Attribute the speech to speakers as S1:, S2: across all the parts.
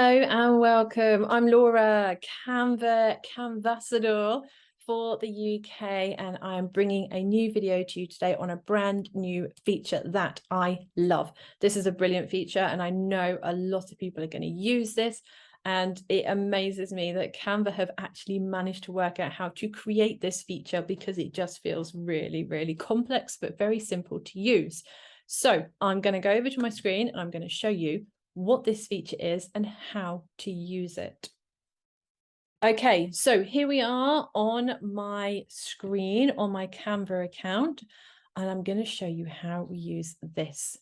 S1: Hello and welcome. I'm Laura, Canva Canvassador for the UK, and I'm bringing a new video to you today on a brand new feature that I love. This is a brilliant feature and I know a lot of people are going to use this, and it amazes me that Canva have actually managed to work out how to create this feature because it just feels really, really complex but very simple to use. So I'm going to go over to my screen and I'm going to show you what this feature is and how to use it. Okay, so here we are on my screen on my Canva account, and I'm going to show you how we use this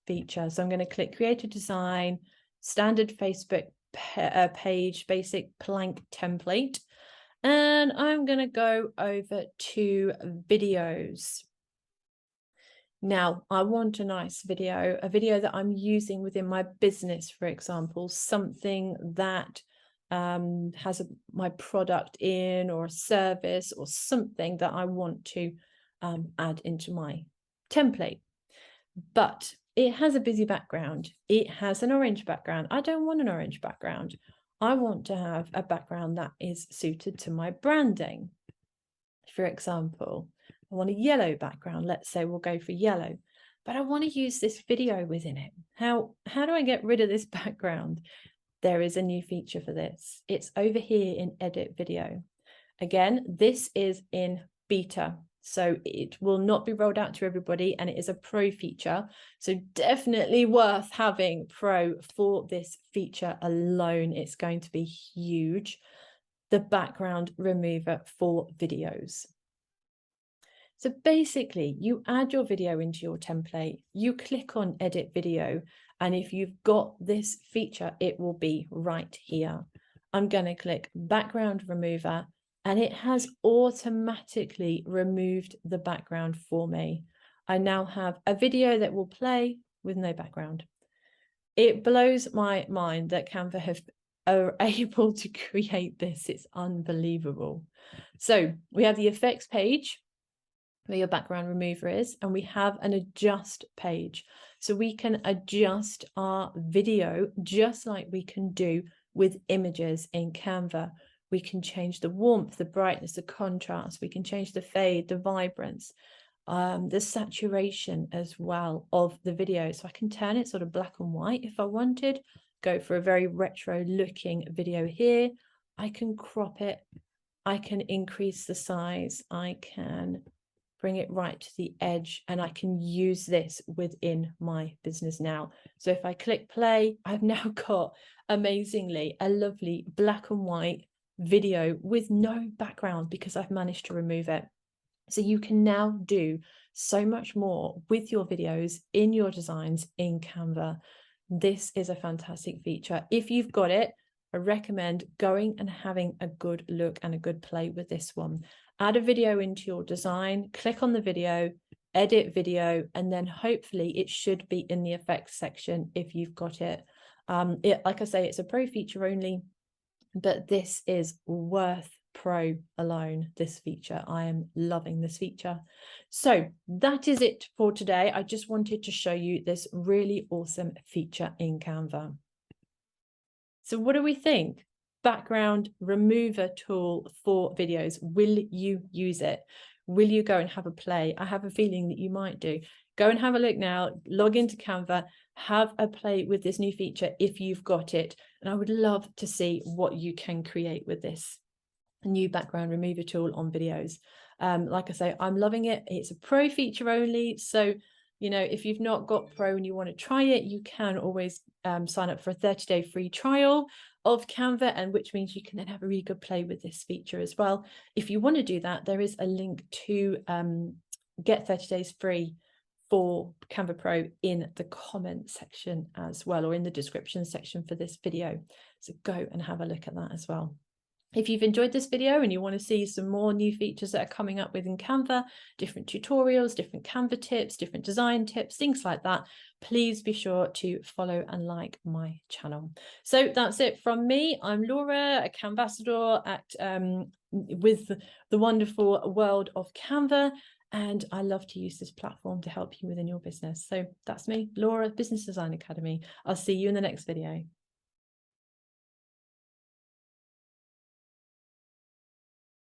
S1: feature. So I'm going to click Create a Design, Standard Facebook page, Basic Blank Template, and I'm going to go over to Videos. Now, I want a nice video, a video that I'm using within my business, for example, something that has my product in, or a service, or something that I want to add into my template. But it has a busy background. It has an orange background. I don't want an orange background. I want to have a background that is suited to my branding. For example, I want a yellow background. Let's say we'll go for yellow, but I want to use this video within it. How do I get rid of this background? There is a new feature for this. It's over here in Edit Video. Again, this is in beta, so it will not be rolled out to everybody, and it is a pro feature. So definitely worth having pro for this feature alone. It's going to be huge. The background remover for videos. So basically, you add your video into your template, you click on Edit Video, and if you've got this feature, it will be right here. I'm going to click Background Remover, and it has automatically removed the background for me. I now have a video that will play with no background. It blows my mind that Canva are able to create this. It's unbelievable. So we have the effects page where your background remover is, and we have an adjust page, so we can adjust our video just like we can do with images in Canva. We can change the warmth, the brightness, the contrast. We can change the fade, the vibrance, the saturation as well of the video. So I can turn it sort of black and white if I wanted, go for a very retro looking video here. I can crop it, I can increase the size, I can bring it right to the edge, and I can use this within my business now. So if I click play, I've now got amazingly a lovely black and white video with no background because I've managed to remove it. So you can now do so much more with your videos, in your designs, in Canva. This is a fantastic feature. If you've got it, I recommend going and having a good look and a good play with this one. Add a video into your design, click on the video, edit video, and then hopefully it should be in the effects section if you've got it. Like I say, it's a pro feature only, but this is worth pro alone, this feature. I am loving this feature. So that is it for today. I just wanted to show you this really awesome feature in Canva. So what do we think? Background remover tool for videos. Will you use it? Will you go and have a play? I have a feeling that you might do. Go and have a look now, log into Canva, have a play with this new feature if you've got it. And I would love to see what you can create with this new background remover tool on videos. Like I say, I'm loving it. It's a pro feature only. So, you know, if you've not got pro and you want to try it, you can always sign up for a 30-day free trial of Canva, and which means you can then have a really good play with this feature as well. If you want to do that, there is a link to get 30 days free for Canva Pro in the comment section as well, or in the description section for this video. So go and have a look at that as well. If you've enjoyed this video and you want to see some more new features that are coming up within Canva, different tutorials, different Canva tips, different design tips, things like that, please be sure to follow and like my channel. So that's it from me. I'm Laura, a Canvassador with the wonderful world of Canva, and I love to use this platform to help you within your business. So that's me, Laura, Business Design Academy. I'll see you in the next video.